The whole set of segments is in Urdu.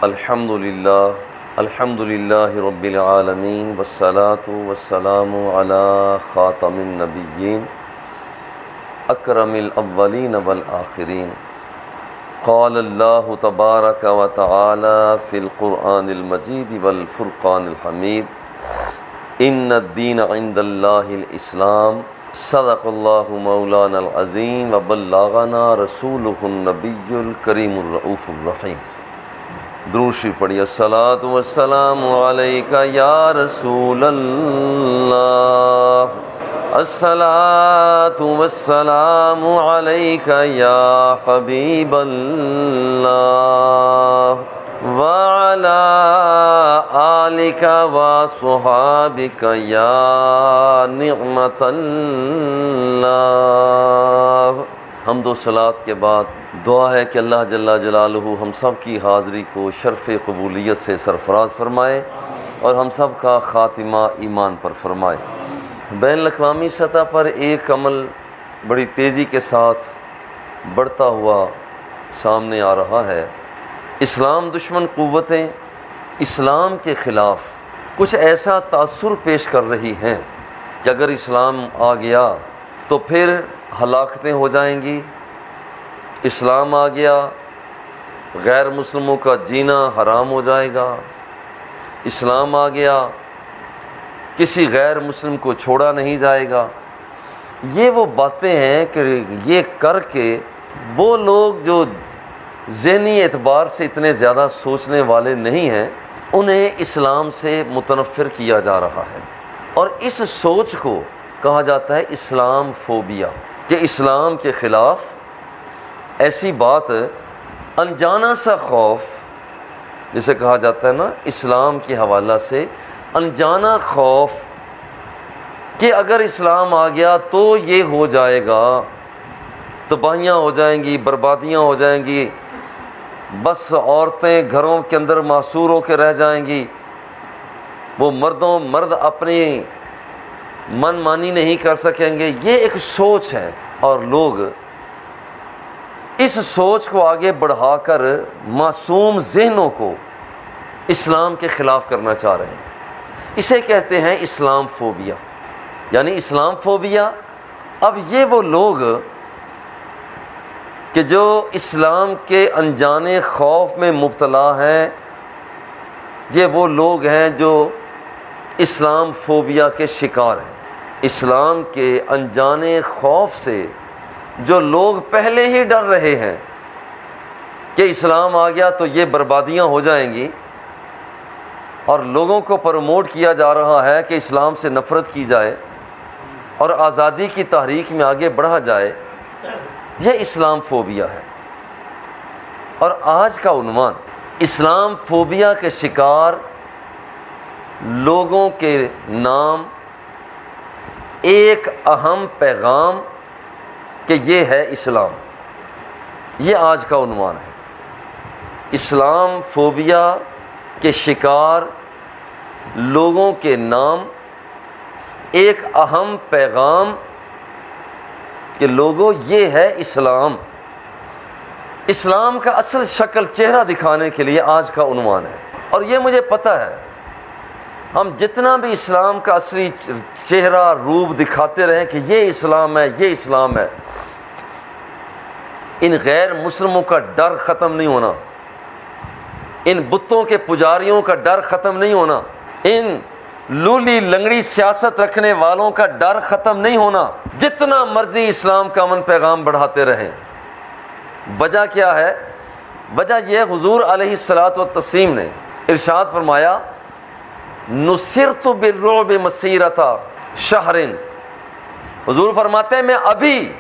الحمد للہ رب العالمین والصلاة والسلام علی خاتم النبیین اکرم الاولین والآخرین قال اللہ تبارک و تعالی فی القرآن المجید والفرقان الحمید ان الدین عند اللہ الاسلام صدق اللہ مولانا العظیم وبلغنا رسولہ النبی الکریم الرؤوف الرحیم۔ درود شریف پڑھیے۔ الصلاۃ والسلام علیک یا رسول اللہ، الصلاۃ والسلام علیک یا حبیب اللہ، وعلی آلک وصحابک یا نعمت اللہ۔ حمد و صلات کے بعد دعا ہے کہ اللہ جل جلالہ ہم سب کی حاضری کو شرف قبولیت سے سرفراز فرمائے اور ہم سب کا خاتمہ ایمان پر فرمائے۔ بین الاقوامی سطح پر ایک عمل بڑی تیزی کے ساتھ بڑھتا ہوا سامنے آ رہا ہے۔ اسلام دشمن قوتیں اسلام کے خلاف کچھ ایسا تاثر پیش کر رہی ہیں کہ اگر اسلام آ گیا تو پھر ہلاکتیں ہو جائیں گی، اسلام آ گیا غیر مسلموں کا جینا حرام ہو جائے گا، اسلام آ گیا کسی غیر مسلم کو چھوڑا نہیں جائے گا۔ یہ وہ باتیں ہیں کہ یہ کر کے وہ لوگ جو ذہنی اعتبار سے اتنے زیادہ سوچنے والے نہیں ہیں انہیں اسلام سے متنفر کیا جا رہا ہے، اور اس سوچ کو کہا جاتا ہے اسلام فوبیا، کہ اسلام کے خلاف ایسی بات انجانا سا خوف، جسے کہا جاتا ہے نا اسلام کے حوالہ سے انجانا خوف کہ اگر اسلام آ گیا تو یہ ہو جائے گا، تباہیاں ہو جائیں گی، بربادیاں ہو جائیں گی، بس عورتیں گھروں کے اندر محصور ہو کے رہ جائیں گی، وہ مرد اپنی من مانی نہیں کر سکیں گے۔ یہ ایک سوچ ہے، اور لوگ اس سوچ کو آگے بڑھا کر معصوم ذہنوں کو اسلام کے خلاف کرنا چاہ رہے ہیں۔ اسے کہتے ہیں اسلام فوبیا، یعنی اسلام فوبیا۔ اب یہ وہ لوگ کہ جو اسلام کے انجانے خوف میں مبتلا ہیں، یہ وہ لوگ ہیں جو اسلام فوبیا کے شکار ہیں۔ اسلام کے انجانے خوف سے جو لوگ پہلے ہی ڈر رہے ہیں کہ اسلام آ گیا تو یہ بربادیاں ہو جائیں گی، اور لوگوں کو پروموٹ کیا جا رہا ہے کہ اسلام سے نفرت کی جائے اور آزادی کی تحریک میں آگے بڑھا جائے، یہ اسلام فوبیا ہے۔ اور آج کا عنوان اسلام فوبیا کے شکار لوگوں کے نام ایک اہم پیغام کہ یہ ہے اسلام، یہ آج کا عنوان ہے۔ اسلام فوبیا کے شکار لوگوں کے نام ایک اہم پیغام کہ لوگوں یہ ہے اسلام۔ اسلام کا اصل شکل چہرہ دکھانے کے لیے آج کا عنوان ہے، اور یہ مجھے پتہ ہے ہم جتنا بھی اسلام کا اصلی چہرہ روپ دکھاتے رہیں کہ یہ اسلام ہے، یہ اسلام ہے، ان غیر مسلموں کا ڈر ختم نہیں ہونا، ان بتوں کے پجاریوں کا ڈر ختم نہیں ہونا، ان لولی لنگڑی سیاست رکھنے والوں کا ڈر ختم نہیں ہونا، جتنا مرضی اسلام کا امن پیغام بڑھاتے رہیں۔ وجہ کیا ہے؟ وجہ یہ حضور علیہ الصلوۃ والتسلیم نے ارشاد فرمایا نصرت بالرعب مسیرۃ شہر۔ حضور فرماتے ہیں میں ابھی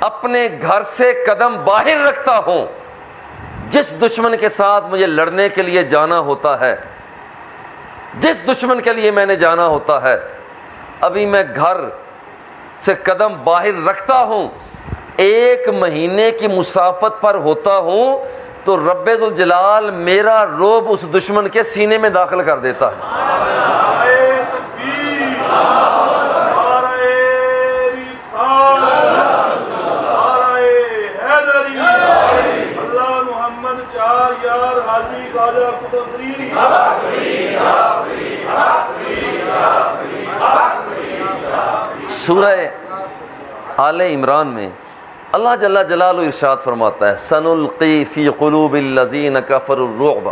اپنے گھر سے قدم باہر رکھتا ہوں، جس دشمن کے ساتھ مجھے لڑنے کے لیے جانا ہوتا ہے، جس دشمن کے لیے میں نے جانا ہوتا ہے، ابھی میں گھر سے قدم باہر رکھتا ہوں، 1 مہینے کی مسافت پر ہوتا ہوں تو رب ذوالجلال میرا رعب اس دشمن کے سینے میں داخل کر دیتا ہے۔ یار سورہ آل عمران میں اللہ جل جلالہ ارشاد فرماتا ہے سنلقی فی قلوب الذین کفروا الرعب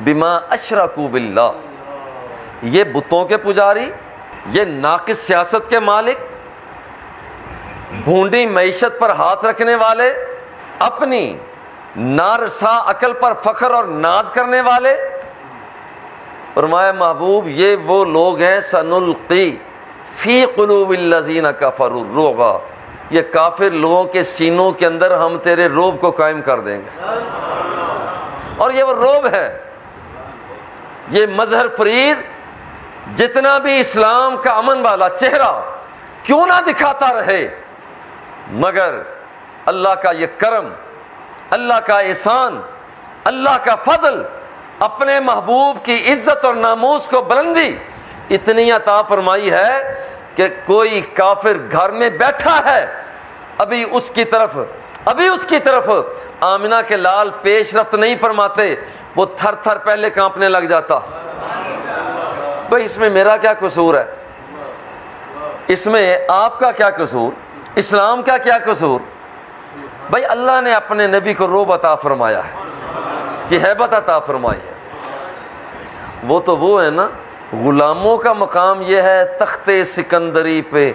بما اشرکوا باللہ. یہ بتوں کے پجاری، یہ ناقص سیاست کے مالک، بھونڈی معیشت پر ہاتھ رکھنے والے، اپنی نارسا عقل پر فخر اور ناز کرنے والے، فرمایا محبوب یہ وہ لوگ ہیں سنلقی فی قلوب الذین کفروا الرعب، یہ کافر لوگوں کے سینوں کے اندر ہم تیرے رعب کو قائم کر دیں گے. اور یہ وہ رعب ہے، یہ مظہر فرید جتنا بھی اسلام کا امن والا چہرہ کیوں نہ دکھاتا رہے، مگر اللہ کا یہ کرم، اللہ کا احسان، اللہ کا فضل، اپنے محبوب کی عزت اور ناموس کو بلندی اتنی عطا فرمائی ہے کہ کوئی کافر گھر میں بیٹھا ہے، ابھی اس کی طرف آمنہ کے لال پیش رفت نہیں فرماتے، وہ تھر تھر پہلے کانپنے لگ جاتا. بھئی اس میں میرا کیا قصور ہے؟ اس میں آپ کا کیا قصور؟ اسلام کا کیا قصور؟ بھئی اللہ نے اپنے نبی کو رعب عطا فرمایا ہے کہ ہیبت عطا فرمائی ہے. وہ تو وہ ہے نا، غلاموں کا مقام یہ ہے تخت سکندری پہ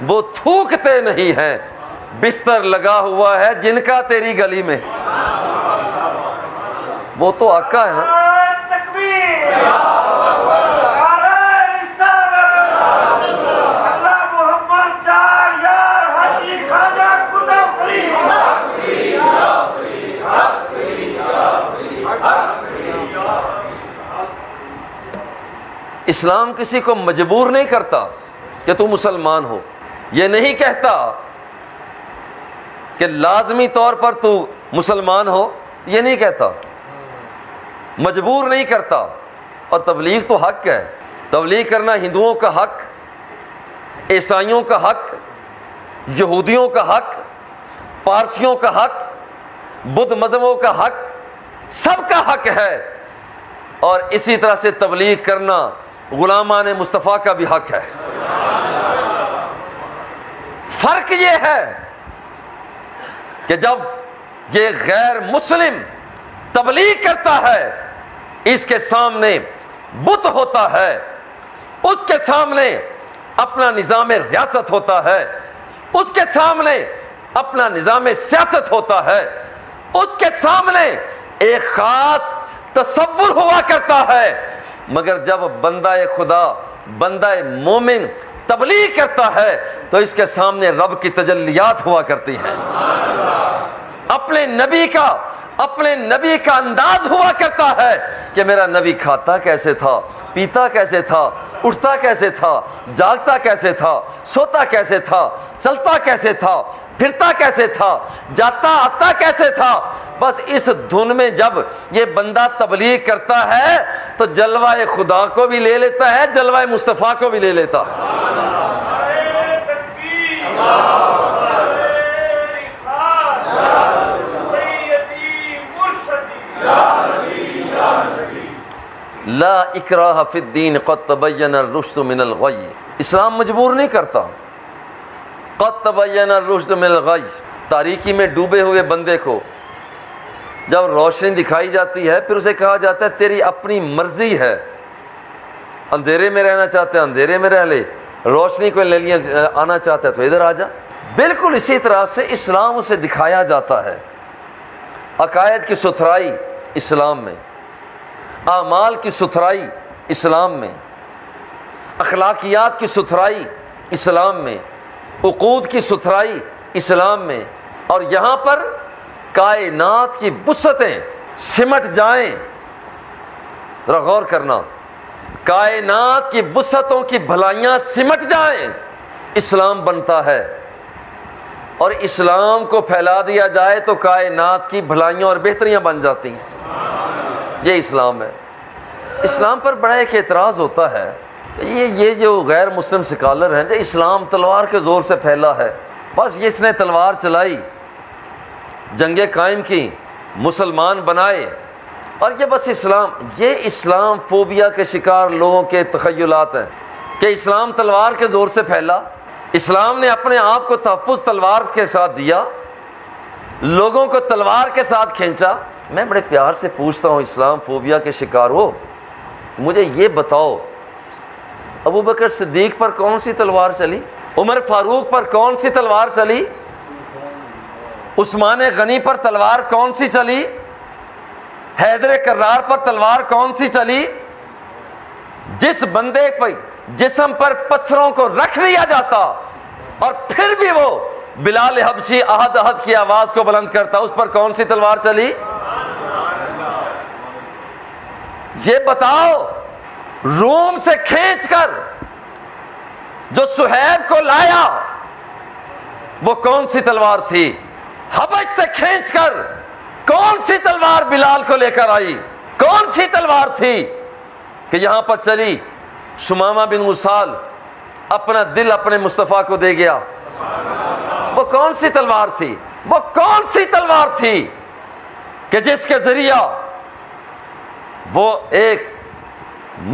وہ تھوکتے نہیں ہیں، بستر لگا ہوا ہے جن کا تیری گلی میں. وہ تو آقا ہے نا. اسلام کسی کو مجبور نہیں کرتا کہ تو مسلمان ہو، یہ نہیں کہتا کہ لازمی طور پر تو مسلمان ہو، یہ نہیں کہتا، مجبور نہیں کرتا. اور تبلیغ تو حق ہے، تبلیغ کرنا ہندوؤں کا حق، عیسائیوں کا حق، یہودیوں کا حق، پارسیوں کا حق، بدھ مذہبوں کا حق، سب کا حق ہے. اور اسی طرح سے تبلیغ کرنا غلامان مصطفیٰ کا بھی حق ہے. فرق یہ ہے کہ جب یہ غیر مسلم تبلیغ کرتا ہے، اس کے سامنے بت ہوتا ہے، اس کے سامنے اپنا نظام ریاست ہوتا ہے، اس کے سامنے اپنا نظام سیاست ہوتا ہے، اس کے سامنے ایک خاص تصور ہوا کرتا ہے. مگر جب بندہ خدا، بندہ مومن تبلیغ کرتا ہے تو اس کے سامنے رب کی تجلیات ہوا کرتی ہیں. اپنے نبی کا انداز ہوا کرتا ہے کہ میرا نبی کھاتا کیسے تھا، پیتا کیسے تھا، اٹھتا کیسے تھا، جاگتا کیسے تھا، سوتا کیسے تھا، چلتا کیسے تھا، پھرتا کیسے تھا، جاتا آتا کیسے تھا. بس اس دھن میں جب یہ بندہ تبلیغ کرتا ہے تو جلوہ خدا کو بھی لے لیتا ہے، جلوہ مصطفیٰ کو بھی لے لیتا ہے. لا اکراہ فی الدین قد تبین الرشد من الغی. اسلام مجبور نہیں کرتا. قد تبین الرشد من الغی، تاریکی میں ڈوبے ہوئے بندے کو جب روشنی دکھائی جاتی ہے پھر اسے کہا جاتا ہے تیری اپنی مرضی ہے، اندھیرے میں رہنا چاہتے ہیں اندھیرے میں رہ لے، روشنی کو لے لیے آنا چاہتا ہے تو ادھر آ جا. بالکل اسی طرح سے اسلام اسے دکھایا جاتا ہے. عقائد کی ستھرائی اسلام میں، اعمال کی ستھرائی اسلام میں، اخلاقیات کی ستھرائی اسلام میں، عقود کی ستھرائی اسلام میں. اور یہاں پر کائنات کی وسعتیں سمٹ جائیں. ذرا غور کرنا، کائنات کی وسعتوں کی بھلائیاں سمٹ جائیں اسلام بنتا ہے. اور اسلام کو پھیلا دیا جائے تو کائنات کی بھلائیاں اور بہتریاں بن جاتی ہیں. یہ اسلام ہے. اسلام پر بڑا ایک اعتراض ہوتا ہے، یہ جو غیر مسلم سکالر ہیں، جو اسلام تلوار کے زور سے پھیلا ہے، بس اس نے تلوار چلائی، جنگیں قائم کی، مسلمان بنائے، اور یہ بس یہ اسلام فوبیا کے شکار لوگوں کے تخیلات ہیں کہ اسلام تلوار کے زور سے پھیلا، اسلام نے اپنے آپ کو تحفظ تلوار کے ساتھ دیا، لوگوں کو تلوار کے ساتھ کھینچا۔ میں بڑے پیار سے پوچھتا ہوں، اسلام فوبیا کے شکار ہو، مجھے یہ بتاؤ ابو بکر صدیق پر کون سی تلوار چلی؟ عمر فاروق پر کون سی تلوار چلی؟ عثمان غنی پر تلوار کون سی چلی؟ حیدر کرار پر تلوار کون سی چلی؟ جس بندے پر جسم پر پتھروں کو رکھ دیا جاتا اور پھر بھی وہ بلال حبشی احد احد کی آواز کو بلند کرتا، اس پر کون سی تلوار چلی؟ یہ بتاؤ، روم سے کھینچ کر جو صہیب کو لایا وہ کون سی تلوار تھی؟ حبش سے کھینچ کر کون سی تلوار بلال کو لے کر آئی؟ کون سی تلوار تھی کہ یہاں پر چلی؟ سمامہ بن مسال اپنا دل اپنے مصطفیٰ کو دے گیا، وہ کون سی تلوار تھی؟ وہ کون سی تلوار تھی کہ جس کے ذریعہ وہ ایک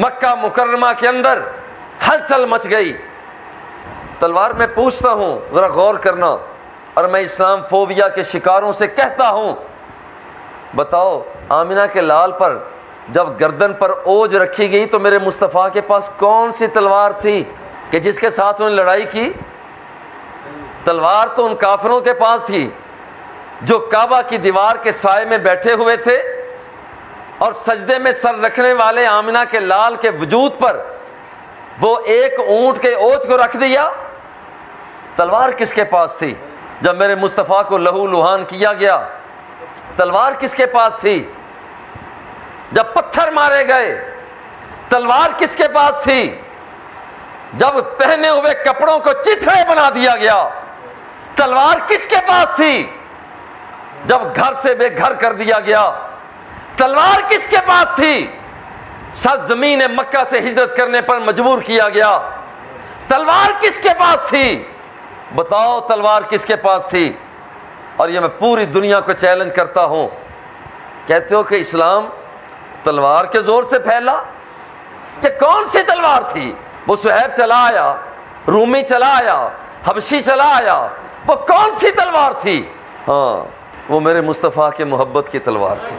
مکہ مکرمہ کے اندر ہلچل مچ گئی؟ تلوار میں پوچھتا ہوں، ذرا غور کرنا، اور میں اسلام فوبیا کے شکاروں سے کہتا ہوں، بتاؤ آمنہ کے لال پر جب گردن پر اوج رکھی گئی تو میرے مصطفیٰ کے پاس کون سی تلوار تھی کہ جس کے ساتھ انہوں نے لڑائی کی؟ تلوار تو ان کافروں کے پاس تھی جو کعبہ کی دیوار کے سائے میں بیٹھے ہوئے تھے اور سجدے میں سر رکھنے والے آمنہ کے لال کے وجود پر وہ ایک اونٹ کے اوج کو رکھ دیا۔ تلوار کس کے پاس تھی جب میرے مصطفیٰ کو لہو لہان کیا گیا؟ تلوار کس کے پاس تھی جب پتھر مارے گئے؟ تلوار کس کے پاس تھی جب پہنے ہوئے کپڑوں کو چتھڑے بنا دیا گیا؟ تلوار کس کے پاس تھی جب گھر سے بے گھر کر دیا گیا؟ تلوار کس کے پاس تھی سرزمین مکہ سے ہجرت کرنے پر مجبور کیا گیا؟ تلوار کس کے پاس تھی؟ بتاؤ تلوار کس کے پاس تھی؟ اور یہ میں پوری دنیا کو چیلنج کرتا ہوں، کہتے ہو کہ اسلام تلوار کے زور سے پھیلا؟ یہ کون سی تلوار تھی؟ وہ صہیب چلا آیا، رومی چلا آیا، حبشی چلا آیا، وہ کون سی تلوار تھی؟ ہاں، وہ میرے مصطفیٰ کے محبت کی تلوار تھی۔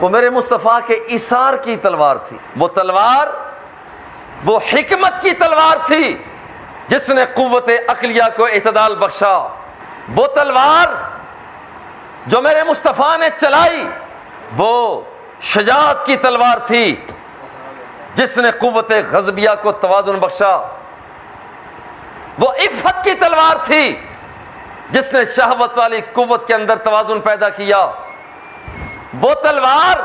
وہ میرے مصطفیٰ کے ایثار کی تلوار تھی۔ وہ تلوار وہ حکمت کی تلوار تھی جس نے قوت عقلیہ کو اعتدال بخشا۔ وہ تلوار جو میرے مصطفیٰ نے چلائی وہ شجاعت کی تلوار تھی جس نے قوت غضبیہ کو توازن بخشا۔ وہ عفت کی تلوار تھی جس نے شہوت والی قوت کے اندر توازن پیدا کیا۔ وہ تلوار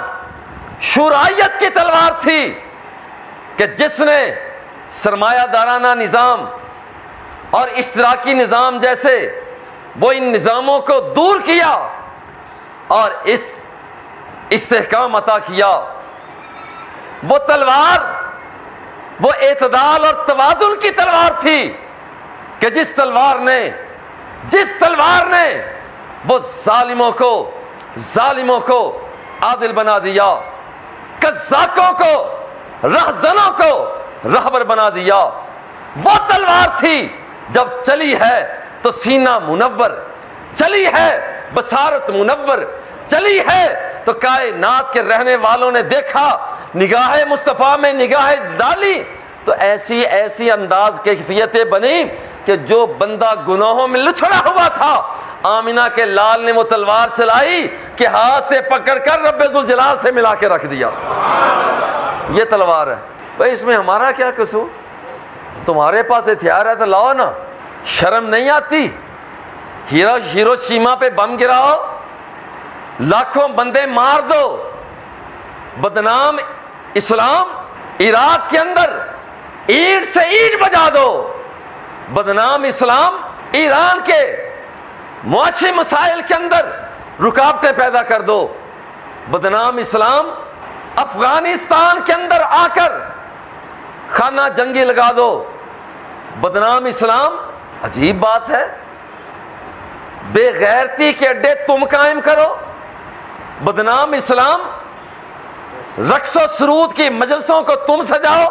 شورائیت کی تلوار تھی کہ جس نے سرمایہ دارانہ نظام اور اشتراکی نظام جیسے وہ ان نظاموں کو دور کیا اور اس استحکام عطا کیا۔ وہ تلوار وہ اعتدال اور توازن کی تلوار تھی کہ جس تلوار نے وہ ظالموں کو عادل بنا دیا، قزاقوں کو رہزنوں کو رہبر بنا دیا۔ وہ تلوار تھی جب چلی ہے تو سینہ منور، چلی ہے بصارت منور، چلی ہے تو کائنات کے رہنے والوں نے دیکھا، نگاہ مصطفیٰ میں نگاہ ڈالی تو ایسی انداز کیفیتیں بنی کہ جو بندہ گناہوں میں لچھڑا ہوا تھا، آمنہ کے لال نے وہ تلوار چلائی کہ ہاتھ سے پکڑ کر رب ذوالجلال سے ملا کے رکھ دیا۔ یہ تلوار ہے بھائی، اس میں ہمارا کیا قصور؟ تمہارے پاس ہتھیار ہے تو لاؤ نا، شرم نہیں آتی؟ ہیروشیما پہ بم گراؤ، لاکھوں بندے مار دو، بدنام اسلام عراق کے اندر اینٹ سے اینٹ بجا دو، بدنام اسلام ایران کے معاشی مسائل کے اندر رکاوٹیں پیدا کر دو، بدنام اسلام افغانستان کے اندر آ کر خانہ جنگی لگا دو، بدنام اسلام عجیب بات ہے، بے غیرتی کے اڈے تم قائم کرو، بدنام اسلام، رقص و سرود کی مجلسوں کو تم سجاؤ،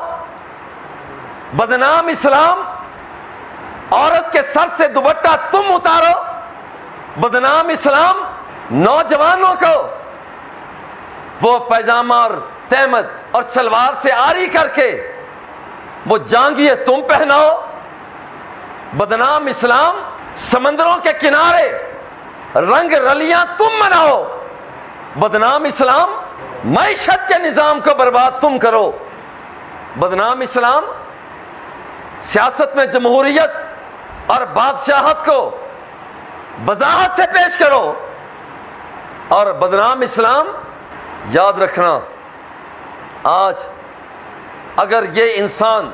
بدنام اسلام، عورت کے سر سے دوپٹہ تم اتارو، بدنام اسلام، نوجوانوں کو وہ پیجامہ اور تہمد اور شلوار سے آری کر کے وہ جانگیے تم پہناؤ، بدنام اسلام، سمندروں کے کنارے رنگ رلیاں تم مناؤ، بدنام اسلام، معیشت کے نظام کو برباد تم کرو، بدنام اسلام، سیاست میں جمہوریت اور بادشاہت کو وضاحت سے پیش کرو، اور بدنام اسلام۔ یاد رکھنا، آج اگر یہ انسان،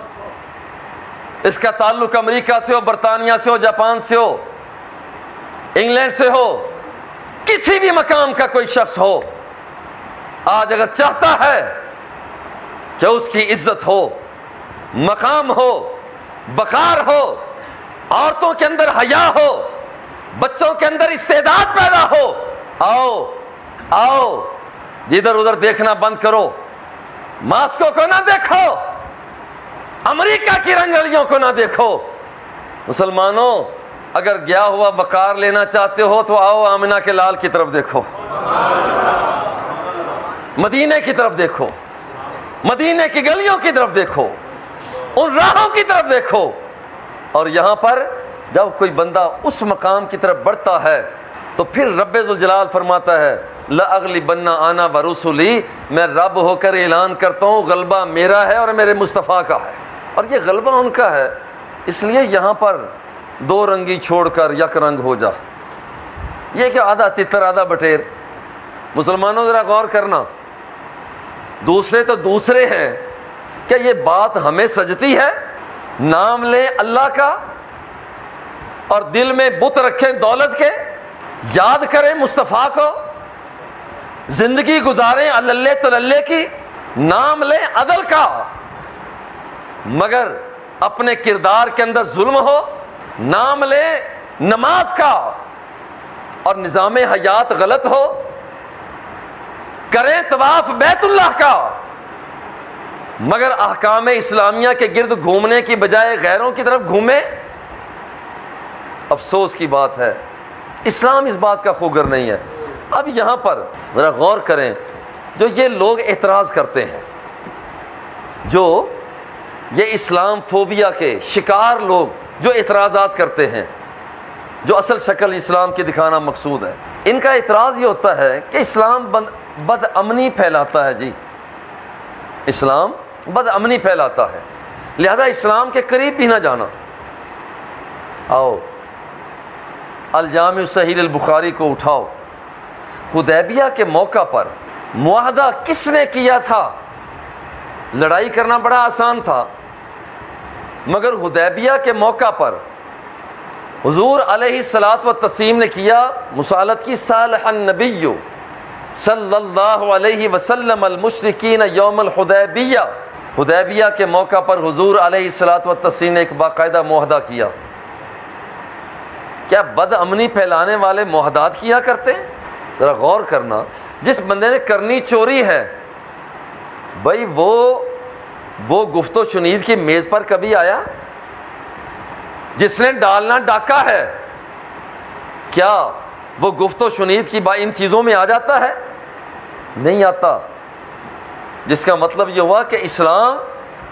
اس کا تعلق امریکہ سے ہو، برطانیہ سے ہو، جاپان سے ہو، انگلینڈ سے ہو، کسی بھی مقام کا کوئی شخص ہو، آج اگر چاہتا ہے کہ اس کی عزت ہو، مقام ہو، وقار ہو، عورتوں کے اندر حیا ہو، بچوں کے اندر استعداد پیدا ہو، آؤ ادھر ادھر دیکھنا بند کرو، ماسکو کو نہ دیکھو، امریکہ کی رنگلیوں کو نہ دیکھو۔ مسلمانوں، اگر گیا ہوا وقار لینا چاہتے ہو تو آؤ آمنہ کے لال کی طرف دیکھو، مدینے کی طرف دیکھو، مدینے کی گلیوں کی طرف دیکھو، ان راہوں کی طرف دیکھو۔ اور یہاں پر جب کوئی بندہ اس مقام کی طرف بڑھتا ہے تو پھر رب ذوالجلال فرماتا ہے لَأَغْلِبَنَّ أَنَا وَرُسُلِي، میں رب ہو کر اعلان کرتا ہوں غلبہ میرا ہے اور میرے مصطفیٰ کا ہے، اور یہ غلبہ ان کا ہے۔ اس لیے یہاں پر دو رنگی چھوڑ کر یک رنگ ہو جا، یہ کہ آدھا تتر آدھا بٹیر۔ مسلمانوں ذرا غور کرنا، دوسرے تو دوسرے ہیں، کیا یہ بات ہمیں سجتی ہے؟ نام لیں اللہ کا اور دل میں بت رکھیں دولت کے، یاد کریں مصطفیٰ کو، زندگی گزاریں اللہ تللے کی، نام لیں عدل کا، مگر اپنے کردار کے اندر ظلم ہو، نام لیں نماز کا اور نظام حیات غلط ہو، کریں طواف بیت اللہ کا مگر احکام اسلامیہ کے گرد گھومنے کی بجائے غیروں کی طرف گھومیں۔ افسوس کی بات ہے، اسلام اس بات کا خوگر نہیں ہے۔ اب یہاں پر ذرا غور کریں، جو یہ لوگ اعتراض کرتے ہیں، جو یہ اسلام فوبیا کے شکار لوگ جو اعتراضات کرتے ہیں، جو اصل شکل اسلام کی دکھانا مقصود ہے، ان کا اعتراض یہ ہوتا ہے کہ اسلام بد امنی پھیلاتا ہے۔ جی، اسلام بد امنی پھیلاتا ہے، لہذا اسلام کے قریب بھی نہ جانا۔ آؤ الجامع صحیح البخاری کو اٹھاؤ، حدیبیہ کے موقع پر معاہدہ کس نے کیا تھا؟ لڑائی کرنا بڑا آسان تھا، مگر حدیبیہ کے موقع پر حضور علیہ الصلاۃ والتسلیم نے کیا مصالحت کی۔ صالح النبی صلی اللہ علیہ وسلم المشرکین یوم الحدیبیہ، حدیبیہ کے موقع پر حضور علیہ الصلاۃ والتسلیم نے ایک باقاعدہ معاہدہ کیا۔ کیا بد امنی پھیلانے والے معاہدات کیا کرتے ہیں؟ ذرا غور کرنا، جس بندے نے کرنی چوری ہے، بھائی وہ گفت و شنید کی میز پر کبھی آیا؟ جس نے ڈالنا ڈاکہ ہے، کیا وہ گفت و شنید کی ان چیزوں میں آ جاتا ہے؟ نہیں آتا۔ جس کا مطلب یہ ہوا کہ اسلام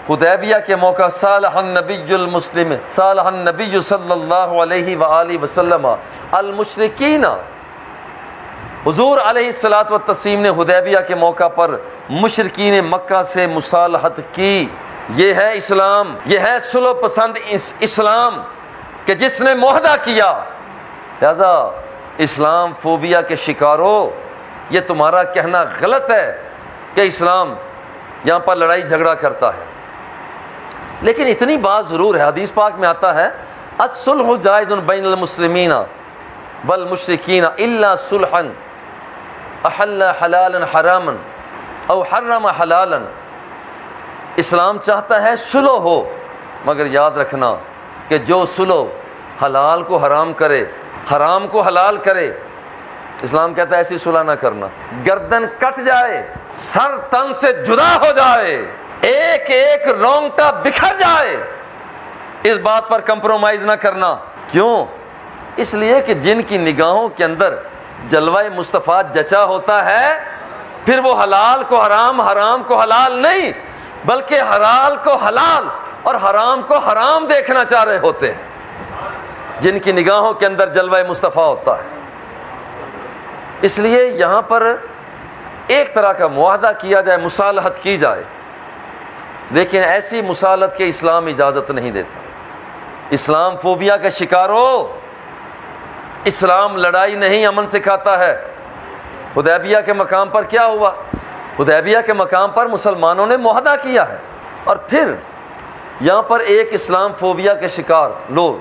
حدیبیہ کے موقع صالح النبی المسلم، صالح النبی صلی اللہ علیہ وآلہ وسلم المشرکین، حضور علیہ الصلاۃ والتسلیم نے حدیبیہ کے موقع پر مشرکین مکہ سے مصالحت کی۔ یہ ہے اسلام، یہ ہے صلح پسند اسلام کہ جس نے معاہدہ کیا۔ لہذا اسلام فوبیا کے شکارو، یہ تمہارا کہنا غلط ہے کہ اسلام یہاں پر لڑائی جھگڑا کرتا ہے۔ لیکن اتنی بات ضرور ہے، حدیث پاک میں آتا ہے الصلح جائز بین المسلمین والمشرکین الا صلحا احل حلالا حراما او حرم حلالا۔ اسلام چاہتا ہے صلح ہو، مگر یاد رکھنا کہ جو صلح حلال کو حرام کرے، حرام کو حلال کرے، اسلام کہتا ہے ایسی صلح نہ کرنا، گردن کٹ جائے، سر تن سے جدا ہو جائے، ایک ایک رونگٹا بکھر جائے، اس بات پر کمپرومائز نہ کرنا۔ کیوں؟ اس لیے کہ جن کی نگاہوں کے اندر جلوہ مصطفیٰ جچا ہوتا ہے، پھر وہ حلال کو حرام، حرام کو حلال نہیں، بلکہ حلال کو حلال اور حرام کو حرام دیکھنا چاہ رہے ہوتے ہیں، جن کی نگاہوں کے اندر جلوہ مصطفیٰ ہوتا ہے۔ اس لیے یہاں پر ایک طرح کا معاہدہ کیا جائے، مصالحت کی جائے، لیکن ایسی مصالحت کے اسلام اجازت نہیں دیتا۔ اسلام فوبیا کا شکار ہو، اسلام لڑائی نہیں امن سکھاتا ہے۔ حدیبیہ کے مقام پر کیا ہوا؟ حدیبیہ کے مقام پر مسلمانوں نے معاہدہ کیا ہے، اور پھر یہاں پر ایک اسلام فوبیا کے شکار لوگ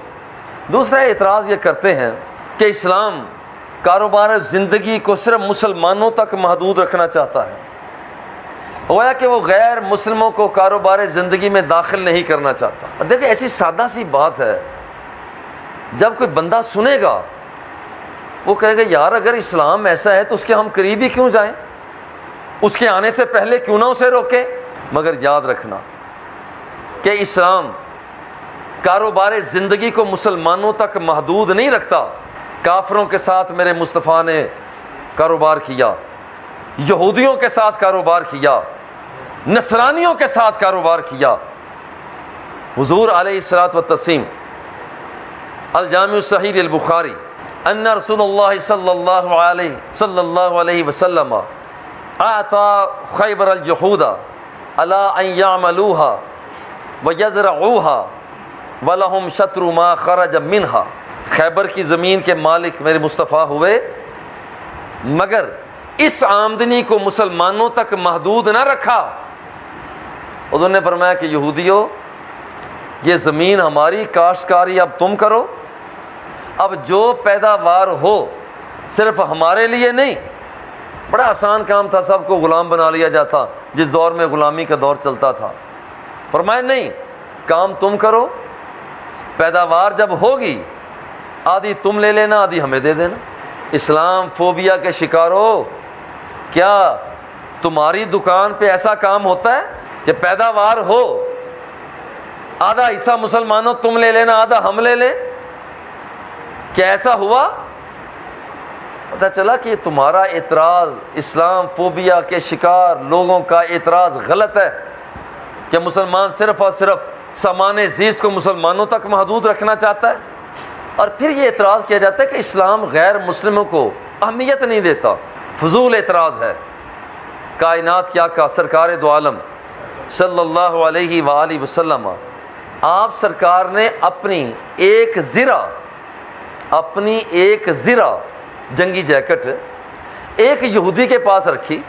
دوسرا اعتراض یہ کرتے ہیں کہ اسلام کاروبار زندگی کو صرف مسلمانوں تک محدود رکھنا چاہتا ہے، گویا کہ وہ غیر مسلموں کو کاروبار زندگی میں داخل نہیں کرنا چاہتا۔ اور دیکھیں ایسی سادہ سی بات ہے، جب کوئی بندہ سنے گا وہ کہے گا یار اگر اسلام ایسا ہے تو اس کے ہم قریب ہی کیوں جائیں، اس کے آنے سے پہلے کیوں نہ اسے روکیں۔ مگر یاد رکھنا کہ اسلام کاروبار زندگی کو مسلمانوں تک محدود نہیں رکھتا۔ کافروں کے ساتھ میرے مصطفیٰ نے کاروبار کیا، یہودیوں کے ساتھ کاروبار کیا، نصرانیوں کے ساتھ کاروبار کیا۔ حضور علیہ الصلوۃ والتسلیم الجامع الصحیح للبخاری ان رسول اللہ صلی اللہ علیہ وسلم اعطى خیبر الجحود علی ان یعملوها ویزرعوها ولہم شطر ما خرج منها۔ خیبر کی زمین کے مالک میرے مصطفیٰ ہوئے، مگر اس آمدنی کو مسلمانوں تک محدود نہ رکھا۔ انہوں نے فرمایا کہ یہودیوں یہ زمین ہماری، کاشتکاری اب تم کرو، اب جو پیداوار ہو صرف ہمارے لیے نہیں۔ بڑا آسان کام تھا، سب کو غلام بنا لیا جاتا جس دور میں غلامی کا دور چلتا تھا۔ فرمایا نہیں، کام تم کرو، پیداوار جب ہوگی آدھی تم لے لینا، آدھی ہمیں دے دینا۔ اسلام فوبیا کے شکار ہو، کیا تمہاری دکان پہ ایسا کام ہوتا ہے کہ پیداوار ہو، آدھا حصہ مسلمانوں تم لے لینا، آدھا ہم لے لیں؟ کیا ایسا ہوا؟ پتہ چلا کہ تمہارا اعتراض اسلام فوبیا کے شکار لوگوں کا اعتراض غلط ہے، کہ مسلمان صرف اور صرف سامان زیست کو مسلمانوں تک محدود رکھنا چاہتا ہے۔ اور پھر یہ اعتراض کیا جاتا ہے کہ اسلام غیر مسلموں کو اہمیت نہیں دیتا، فضول اعتراض ہے۔ کائنات کیا کا سرکار دو عالم صلی اللہ علیہ وآلہ وسلم، آپ سرکار نے اپنی ایک زرہ جنگی جیکٹ ایک یہودی کے پاس رکھی،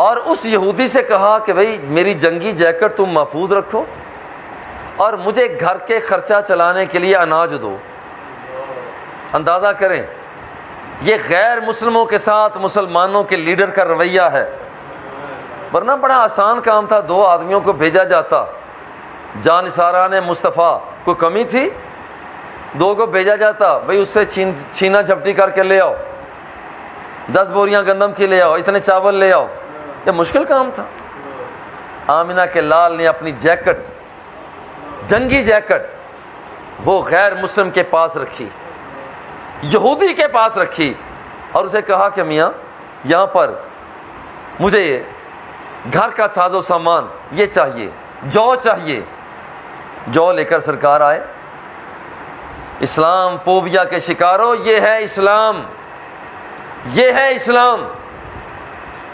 اور اس یہودی سے کہا کہ بھائی میری جنگی جیکٹ تم محفوظ رکھو اور مجھے گھر کے خرچہ چلانے کے لیے اناج دو۔ اندازہ کریں یہ غیر مسلموں کے ساتھ مسلمانوں کے لیڈر کا رویہ ہے، ورنہ بڑا آسان کام تھا، دو آدمیوں کو بھیجا جاتا۔ جانثاران مصطفیٰ کوئی کمی تھی؟ دو کو بھیجا جاتا، بھائی اس سے چھینا جھپٹی کر کے لے آؤ، 10 بوریاں گندم کی لے آؤ، اتنے چاول لے آؤ۔ یہ مشکل کام تھا۔ آمنہ کے لال نے اپنی جیکٹ، جنگی جیکٹ، وہ غیر مسلم کے پاس رکھی، یہودی کے پاس رکھی، اور اسے کہا کہ میاں یہاں پر مجھے گھر کا ساز و سامان یہ چاہیے، جو چاہیے۔ جو لے کر سرکار آئے۔ اسلام فوبیا کے شکاروں، یہ ہے اسلام، یہ ہے اسلام،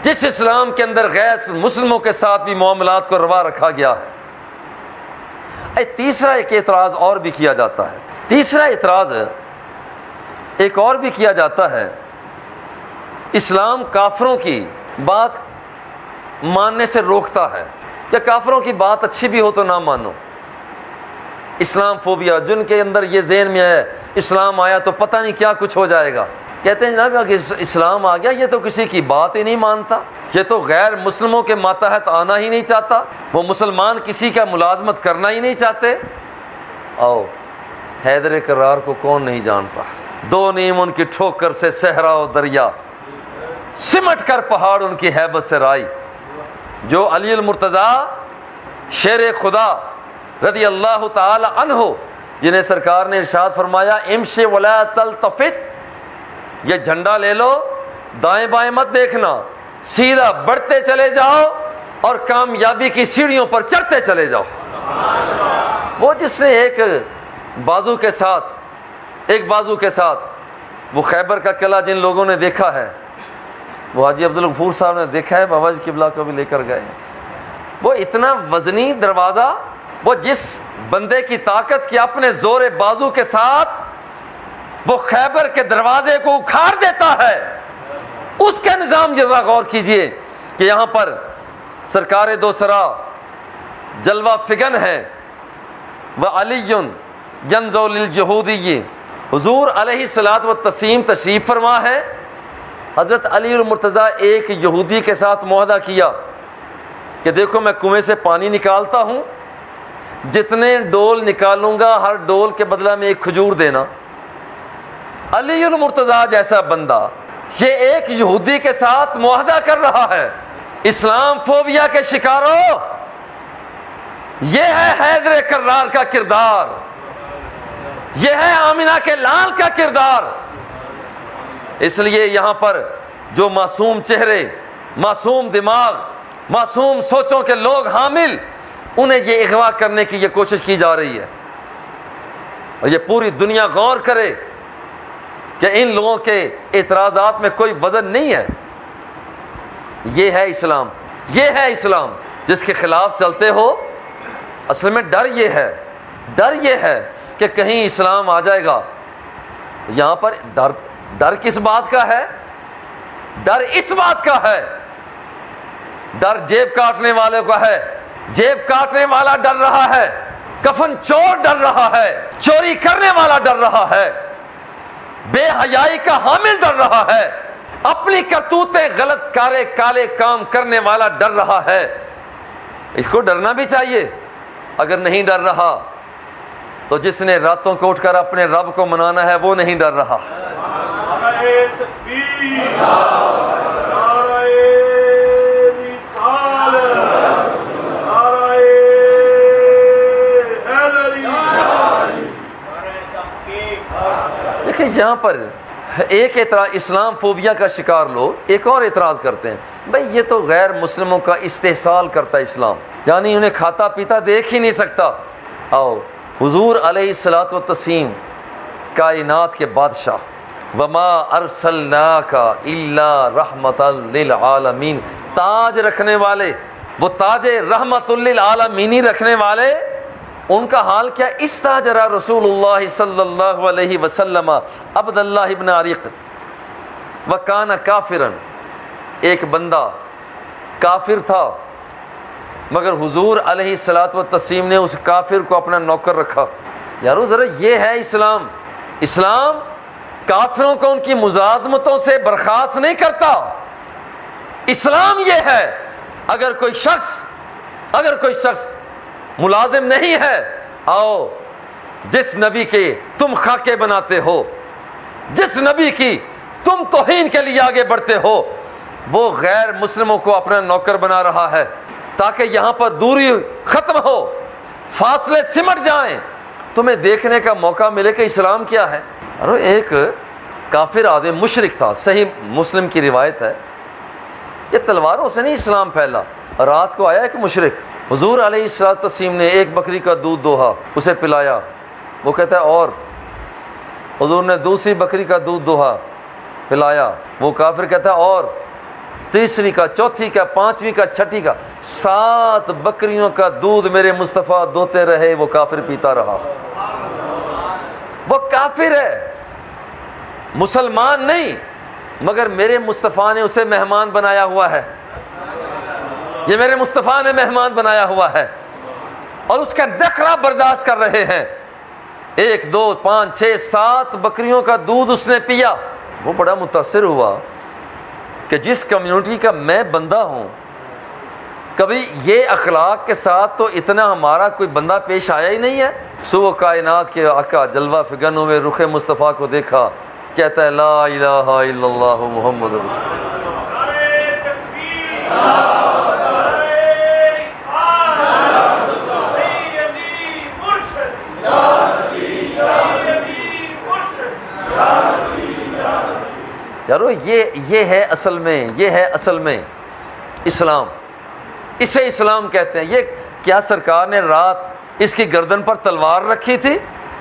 جس اسلام کے اندر غیر مسلموں کے ساتھ بھی معاملات کو روا رکھا گیا ہے۔ تیسرا ایک اعتراض اور بھی کیا جاتا ہے، تیسرا اعتراض ایک اور بھی کیا جاتا ہے، اسلام کافروں کی بات ماننے سے روکتا ہے، کہ کافروں کی بات اچھی بھی ہو تو نہ مانو۔ اسلام فوبیا، جن کے اندر یہ ذہن میں ہے اسلام آیا تو پتہ نہیں کیا کچھ ہو جائے گا، کہتے ہیں جناب کہ اسلام آ گیا یہ تو کسی کی بات ہی نہیں مانتا، یہ تو غیر مسلموں کے ماتحت آنا ہی نہیں چاہتا، وہ مسلمان کسی کا ملازمت کرنا ہی نہیں چاہتے۔ آؤ حیدر کرار کو کون نہیں جانتا؟ دو نیم ان کی ٹھوکر سے صحرا و دریا، سمٹ کر پہاڑ ان کی ہیبت سے رائی۔ جو علی المرتضیٰ شیر خدا رضی اللہ تعالی عنہ، جنہیں سرکار نے ارشاد فرمایا امشی ولا تلتفت، یہ جھنڈا لے لو، دائیں بائیں مت دیکھنا، سیدھا بڑھتے چلے جاؤ اور کامیابی کی سیڑھیوں پر چڑھتے چلے جاؤ۔ وہ جس نے ایک بازو کے ساتھ وہ خیبر کا قلعہ جن لوگوں نے دیکھا ہے، وہ حاجی عبدالغفور صاحب نے دیکھا ہے، بابا جی قبلہ کو بھی لے کر گئے، وہ اتنا وزنی دروازہ، وہ جس بندے کی طاقت کی اپنے زور بازو کے ساتھ وہ خیبر کے دروازے کو اکھاڑ دیتا ہے، اس کا نظام ذرا غور کیجئے کہ یہاں پر سرکار دو سرا جلوہ فگن ہے، وعلی ینزو للجہودی، حضور علیہ الصلوۃ والتسلیم تشریف فرما ہے۔ حضرت علی المرتضیٰ ایک یہودی کے ساتھ معاہدہ کیا کہ دیکھو میں کنویں سے پانی نکالتا ہوں، جتنے ڈول نکالوں گا ہر ڈول کے بدلہ میں ایک کھجور دینا۔ علی المرتضیٰ جیسا بندہ یہ ایک یہودی کے ساتھ معاہدہ کر رہا ہے۔ اسلام فوبیا کے شکاروں، یہ ہے حیدر کرار کا کردار، یہ ہے آمنہ کے لال کا کردار۔ اس لیے یہاں پر جو معصوم چہرے، معصوم دماغ، معصوم سوچوں کے لوگ حامل، انہیں یہ اغوا کرنے کی یہ کوشش کی جا رہی ہے، اور یہ پوری دنیا غور کرے کہ ان لوگوں کے اعتراضات میں کوئی وزن نہیں ہے۔ یہ ہے اسلام، یہ ہے اسلام جس کے خلاف چلتے ہو۔ اصل میں ڈر یہ ہے کہ کہیں اسلام آ جائے گا۔ یہاں پر ڈر کس بات کا ہے؟ ڈر اس بات کا ہے، ڈر جیب کاٹنے والے کا ہے، جیب کاٹنے والا ڈر رہا ہے، کفن چور ڈر رہا ہے، چوری کرنے والا ڈر رہا ہے، بے حیائی کا حامل ڈر رہا ہے، اپنی کرتوتیں غلط کالے کام کرنے والا ڈر رہا ہے۔ اس کو ڈرنا بھی چاہیے۔ اگر نہیں ڈر رہا تو جس نے راتوں کو اٹھ کر اپنے رب کو منانا ہے وہ نہیں ڈر رہا۔ دیکھیں یہاں پر ایک اعتراض، اسلام فوبیا کا شکار لوگ ایک اور اعتراض کرتے ہیں، بھئی یہ تو غیر مسلموں کا استحصال کرتا ہے اسلام، یعنی انہیں کھاتا پیتا دیکھ ہی نہیں سکتا۔ آؤ، حضور علیہ الصلوۃ والتسلیم کائنات کے بادشاہ، وما ارسلناک الا رحمۃ للعالمین، تاج رکھنے والے، وہ تاج رحمۃ للعالمین رکھنے والے، ان کا حال کیا؟ استاجر رسول اللہ صلی اللہ علیہ وسلم عبد اللہ ابن عریق وکان کافرا، ایک بندہ کافر تھا مگر حضور علیہ الصلوۃ والتسلیم نے اس کافر کو اپنا نوکر رکھا۔ یارو ذرا یہ ہے اسلام۔ اسلام کافروں کو ان کی مزاحمتوں سے برخاست نہیں کرتا۔ اسلام یہ ہے اگر کوئی شخص ملازم نہیں ہے، آؤ جس نبی کے تم خاکے بناتے ہو، جس نبی کی تم توہین کے لیے آگے بڑھتے ہو، وہ غیر مسلموں کو اپنا نوکر بنا رہا ہے تاکہ یہاں پر دوری ختم ہو، فاصلے سمٹ جائیں، تمہیں دیکھنے کا موقع ملے کہ اسلام کیا ہے۔ اور ایک کافر آدمی مشرک تھا، صحیح مسلم کی روایت ہے، یہ تلواروں سے نہیں اسلام پھیلا۔ رات کو آیا ایک مشرک، حضور علیہ الصلوۃ والتسلیم نے ایک بکری کا دودھ دوہا، اسے پلایا، وہ کہتا ہے اور، حضور نے دوسری بکری کا دودھ دوہا، پلایا، وہ کافر کہتا ہے اور، تیسری کا، چوتھی کا، پانچویں کا، چھٹی کا، 7 بکریوں کا دودھ میرے مصطفیٰ دوتے رہے، وہ کافر پیتا رہا۔ وہ کافر ہے، مسلمان نہیں، مگر میرے مصطفیٰ نے اسے مہمان بنایا ہوا ہے، یہ میرے مصطفیٰ نے مہمان بنایا ہوا ہے، اور اس کا نخرہ برداشت کر رہے ہیں۔ 1 2 5 6 7 بکریوں کا دودھ اس نے پیا۔ وہ بڑا متاثر ہوا کہ جس کمیونٹی کا میں بندہ ہوں، کبھی یہ اخلاق کے ساتھ تو اتنا ہمارا کوئی بندہ پیش آیا ہی نہیں ہے. صبح کائنات کے آقا جلوہ فگنوں میں رخ مصطفیٰ کو دیکھا, کہتا ہے لا الہ الا اللہ محمد رسول اللہ. یارو یہ ہے اصل میں, یہ ہے اصل میں اسلام. اسے اسلام کہتے ہیں. یہ کیا سرکار نے رات اس کی گردن پر تلوار رکھی تھی,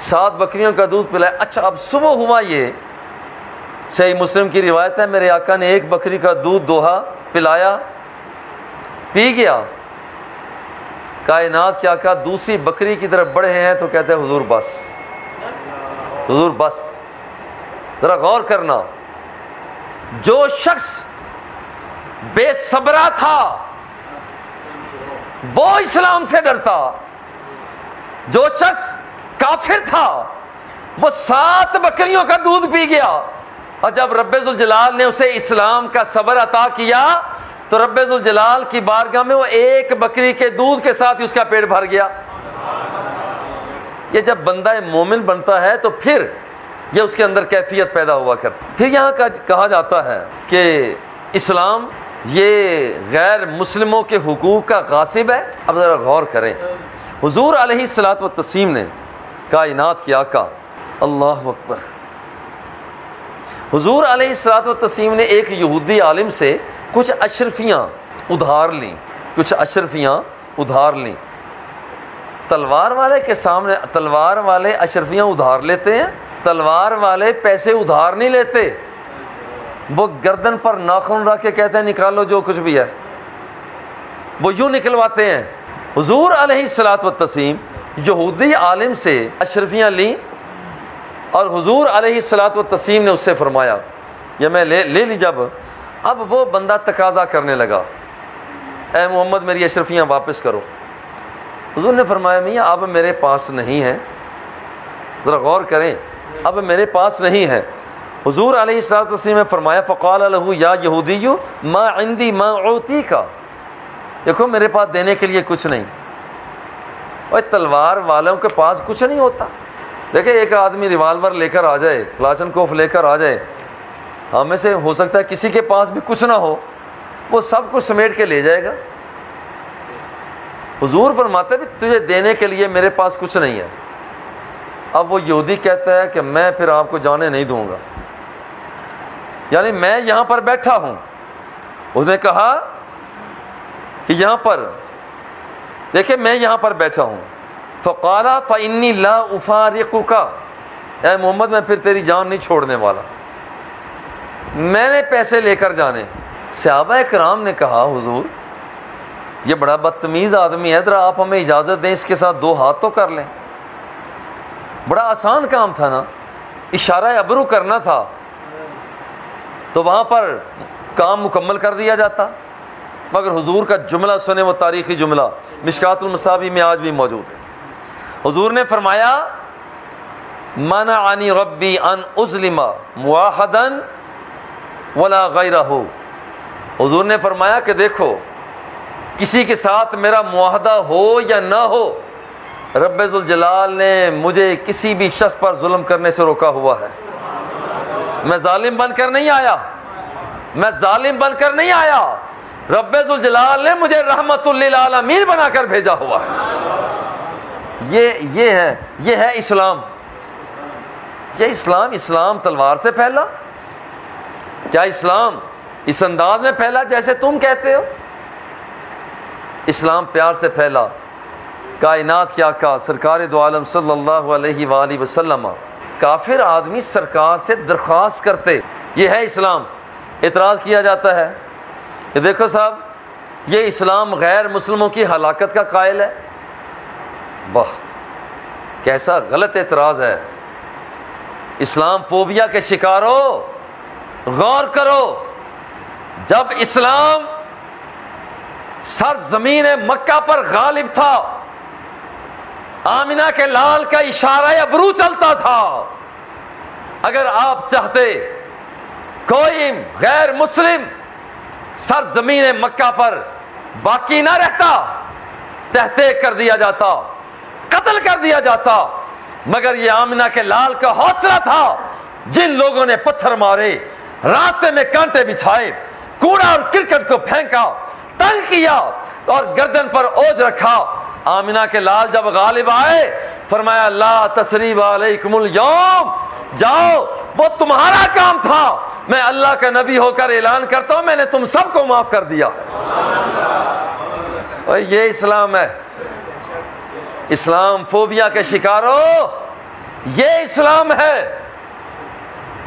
7 بکریوں کا دودھ پلایا. اچھا اب صبح ہوا, یہ صحیح مسلم کی روایت ہے, میرے آقا نے 1 بکری کا دودھ دوہا, پلایا, پی گیا. کائنات کے آقا دوسری بکری کی طرف بڑھے ہیں تو کہتے ہیں حضور بس, حضور بس. ذرا غور کرنا, جو شخص بے صبرا تھا وہ اسلام سے ڈرتا, جو شخص کافر تھا وہ 7 بکریوں کا دودھ پی گیا. اور جب رب ذوالجلال نے اسے اسلام کا صبر عطا کیا تو رب ذوالجلال کی بارگاہ میں وہ 1 بکری کے دودھ کے ساتھ ہی اس کا پیٹ بھر گیا. یہ جب بندہ مومن بنتا ہے تو پھر یہ اس کے اندر کیفیت پیدا ہوا کرتی. پھر یہاں کہا جاتا ہے کہ اسلام یہ غیر مسلموں کے حقوق کا غاصب ہے. اب ذرا غور کریں, حضور علیہ الصلوۃ والتسلیم نے, کائنات کے آقا, اللہ اکبر, حضور علیہ الصلوۃ والتسلیم نے ایک یہودی عالم سے کچھ اشرفیاں ادھار لیں, کچھ اشرفیاں ادھار لیں. تلوار والے کے سامنے تلوار والے اشرفیاں ادھار لیتے ہیں, تلوار والے پیسے ادھار نہیں لیتے, وہ گردن پر ناخن رکھ کے کہتے ہیں نکالو جو کچھ بھی ہے, وہ یوں نکلواتے ہیں. حضور علیہ الصلوۃ والتسلیم یہودی عالم سے اشرفیاں لیں اور حضور علیہ الصلوۃ والتسلیم نے اس سے فرمایا, یہ میں لے لی. جب اب وہ بندہ تقاضا کرنے لگا, اے محمد میری اشرفیاں واپس کرو. حضور نے فرمایا میاں اب میرے پاس نہیں ہے. ذرا غور کریں, اب میرے پاس نہیں ہے. حضور علیہ الصلوۃ والتسلیم نے فرمایا فقال له یا یہودی ما عندي ما اعطيك, دیکھو میرے پاس دینے کے لیے کچھ نہیں. اور تلوار والوں کے پاس کچھ نہیں ہوتا. دیکھیں ایک آدمی ریوالور لے کر آ جائے, کلاشن کوف لے کر آ جائے, ہمیں سے ہو سکتا ہے کسی کے پاس بھی کچھ نہ ہو, وہ سب کچھ سمیٹ کے لے جائے گا. حضور فرماتے بھی تجھے دینے کے لیے میرے پاس کچھ نہیں ہے. اب وہ یہودی کہتا ہے کہ میں پھر آپ کو جانے نہیں دوں گا, یعنی میں یہاں پر بیٹھا ہوں. اس نے کہا کہ یہاں پر دیکھیں میں یہاں پر بیٹھا ہوں. فقال فإني لا أفارقك, اے محمد میں پھر تیری جان نہیں چھوڑنے والا, میں نے پیسے لے کر جانے. صحابہ کرام نے کہا حضور یہ بڑا بدتمیز آدمی ہے, ذرا آپ ہمیں اجازت دیں اس کے ساتھ 2 ہاتھ تو کر لیں. بڑا آسان کام تھا نا, اشارہ ابرو کرنا تھا تو وہاں پر کام مکمل کر دیا جاتا. مگر حضور کا جملہ سنے, وہ تاریخی جملہ مشکات المصابیح میں آج بھی موجود ہے. حضور نے فرمایا منعنی ربی ان اظلم مواحدا ولا غیرہ. حضور نے فرمایا کہ دیکھو کسی کے ساتھ میرا معاہدہ ہو یا نہ ہو, رب ذوالجلال نے مجھے کسی بھی شخص پر ظلم کرنے سے روکا ہوا ہے. میں ظالم بن کر نہیں آیا, میں ظالم بن کر نہیں آیا, رب ذوالجلال نے مجھے رحمت للعالمین بنا کر بھیجا ہوا ہے. یہ ہے اسلام. یہ اسلام تلوار سے پھیلا؟ کیا اسلام اس انداز میں پھیلا جیسے تم کہتے ہو؟ اسلام پیار سے پھیلا. کائنات کے آقا سرکار دو عالم صلی اللہ علیہ وآلہ وسلم, کافر آدمی سرکار سے درخواست کرتے, یہ ہے اسلام. اعتراض کیا جاتا ہے کہ دیکھو صاحب یہ اسلام غیر مسلموں کی ہلاکت کا قائل ہے. واہ کیسا غلط اعتراض ہے. اسلام فوبیا کے شکار ہو. غور کرو, جب اسلام سرزمین مکہ پر غالب تھا, آمنہ کے لال کا اشارہ ابرو چلتا تھا. اگر آپ چاہتے کوئی غیر مسلم سرزمین مکہ پر باقی نہ رہتا، تحقیق کر دیا جاتا، قتل کر دیا جاتا، مگر یہ آمنہ کے لال کا حوصلہ تھا. جن لوگوں نے پتھر مارے، راستے میں کانٹے بچھائے، کوڑا اور کرکٹ کو پھینکا، تنگ کیا اور گردن پر اوجھ رکھا، آمنہ کے لال جب غالب آئے فرمایا لا تثریب علیکم اليوم، جاؤ، وہ تمہارا کام تھا، میں اللہ کا نبی ہو کر اعلان کرتا ہوں میں نے تم سب کو معاف کر دیا. اور یہ اسلام ہے. اسلام فوبیا کے شکار ہو، یہ اسلام ہے.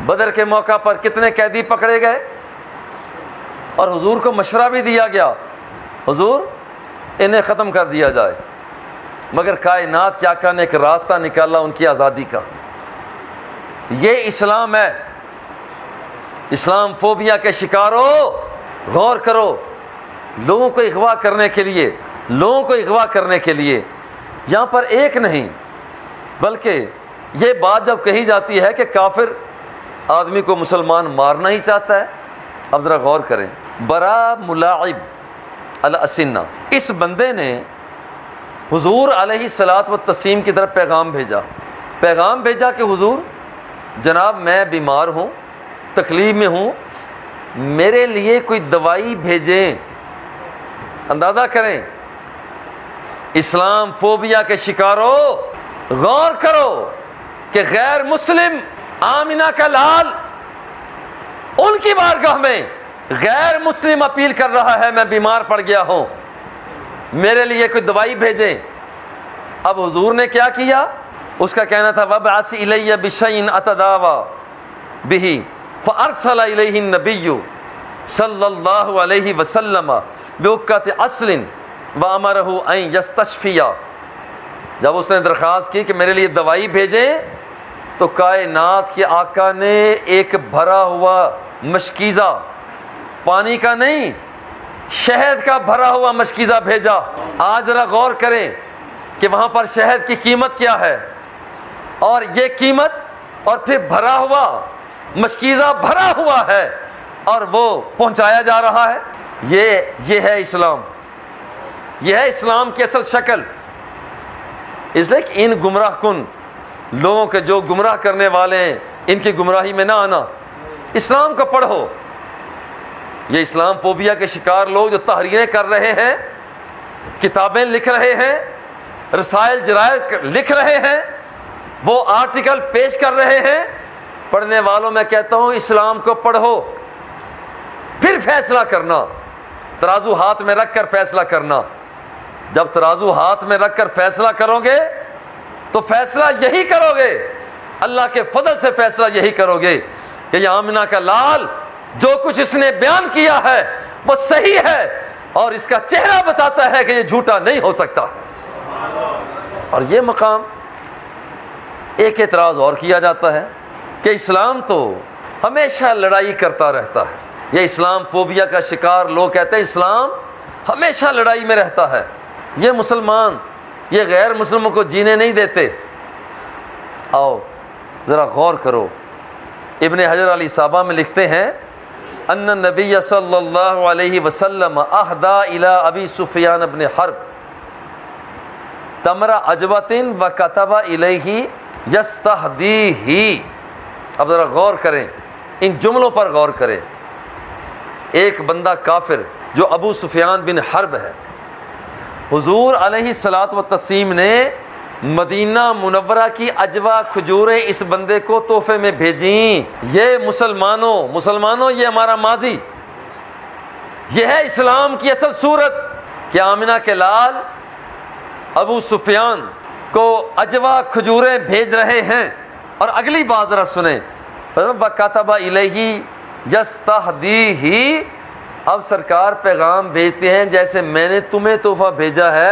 بدر کے موقع پر کتنے قیدی پکڑے گئے اور حضور کو مشورہ بھی دیا گیا حضور انہیں ختم کر دیا جائے، مگر کائنات کے آقا نے ایک راستہ نکالا ان کی آزادی کا. یہ اسلام ہے. اسلام فوبیا کے شکار ہو، غور کرو. لوگوں کو اغوا کرنے کے لیے، لوگوں کو اغوا کرنے کے لیے یہاں پر ایک نہیں بلکہ یہ بات جب کہی جاتی ہے کہ کافر آدمی کو مسلمان مارنا ہی چاہتا ہے. اب ذرا غور کریں. برا ملاعب الاسنہ، اس بندے نے حضور علیہ الصلاۃ والتسلیم کی طرف پیغام بھیجا کہ حضور جناب میں بیمار ہوں، تکلیف میں ہوں، میرے لیے کوئی دوائی بھیجیں. اندازہ کریں اسلام فوبیا کے شکارو، غور کرو کہ غیر مسلم آمنہ کا لال ان کی بارگاہ میں غیر مسلم اپیل کر رہا ہے میں بیمار پڑ گیا ہوں، میرے لیے کوئی دوائی بھیجیں. اب حضور نے کیا کیا؟ اس کا کہنا تھا وَابْعَثْ إِلَيَّ بِشَيْءٍ أَتَدَاوَىٰ بِهِ فَأَرْسَلَ إِلَيْهِ النَّبِيُّ صلی اللہ علیہ وسلم بِعُكَّةِ عَسْلٍ وَأَمَرَهُ أَن يَسْتَشْفِيَ. جب اس نے درخواست کی کہ میرے لیے دوائی بھیجیں تو کائنات کے آقا نے ایک بھرا ہوا مشکیزہ، پانی کا نہیں، شہد کا بھرا ہوا مشکیزہ بھیجا. آج ذرا غور کریں کہ وہاں پر شہد کی قیمت کیا ہے، اور یہ قیمت، اور پھر بھرا ہوا مشکیزہ بھرا ہوا ہے اور وہ پہنچایا جا رہا ہے. یہ ہے اسلام، یہ ہے اسلام کی اصل شکل. اس لیے کہ ان گمراہ کن لوگوں کے جو گمراہ کرنے والے ہیں ان کی گمراہی میں نہ آنا. اسلام کو پڑھو. یہ اسلام فوبیا کے شکار لوگ جو تحریریں کر رہے ہیں، کتابیں لکھ رہے ہیں، رسائل جرائد لکھ رہے ہیں، وہ آرٹیکل پیش کر رہے ہیں، پڑھنے والوں میں کہتا ہوں اسلام کو پڑھو، پھر فیصلہ کرنا. ترازو ہاتھ میں رکھ کر فیصلہ کرنا. جب ترازو ہاتھ میں رکھ کر فیصلہ کرو گے تو فیصلہ یہی کرو گے، اللہ کے فضل سے فیصلہ یہی کرو گے کہ یہ آمنہ کا لال جو کچھ اس نے بیان کیا ہے وہ صحیح ہے، اور اس کا چہرہ بتاتا ہے کہ یہ جھوٹا نہیں ہو سکتا. اور یہ مقام ایک اعتراض اور کیا جاتا ہے کہ اسلام تو ہمیشہ لڑائی کرتا رہتا ہے. یہ اسلام فوبیا کا شکار لوگ کہتے ہیں اسلام ہمیشہ لڑائی میں رہتا ہے، یہ مسلمان یہ غیر مسلموں کو جینے نہیں دیتے. آؤ ذرا غور کرو. ابن حجر علی صابہ میں لکھتے ہیں ان النبی صلی اللہ علیہ وسلم اہدا الی ابی سفیان بن حرب تمر عجبۃ وکتب الیہ یستہدیہ. اب ذرا غور کریں، ان جملوں پر غور کریں. ایک بندہ کافر جو ابو سفیان بن حرب ہے، حضور علیہ الصلاۃ والتسلیم نے مدینہ منورہ کی عجوہ کھجوریں اس بندے کو تحفے میں بھیجیں. یہ مسلمانوں یہ ہمارا ماضی، یہ ہے اسلام کی اصل صورت کہ آمنہ کے لال ابو سفیان کو عجوہ کھجوریں بھیج رہے ہیں. اور اگلی بات ذرا سنیں، وَكَتَبَ إِلَيْهِ يَسْتَهْدِيهِ. اب سرکار پیغام بھیجتے ہیں جیسے میں نے تمہیں تحفہ بھیجا ہے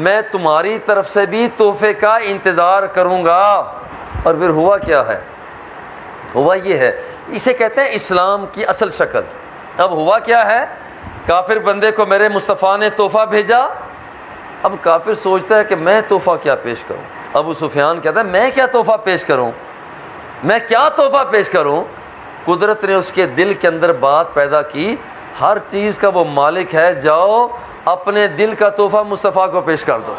میں تمہاری طرف سے بھی تحفے کا انتظار کروں گا. اور پھر ہوا کیا ہے؟ ہوا یہ ہے، اسے کہتے ہیں اسلام کی اصل شکل. اب ہوا کیا ہے؟ کافر بندے کو میرے مصطفیٰ نے تحفہ بھیجا. اب کافر سوچتا ہے کہ میں تحفہ کیا پیش کروں. ابو سفیان کہتا ہے میں کیا تحفہ پیش کروں، میں کیا تحفہ پیش کروں. قدرت نے اس کے دل کے اندر بات پیدا کی، ہر چیز کا وہ مالک ہے، جاؤ اپنے دل کا تحفہ مصطفیٰ کو پیش کر دو.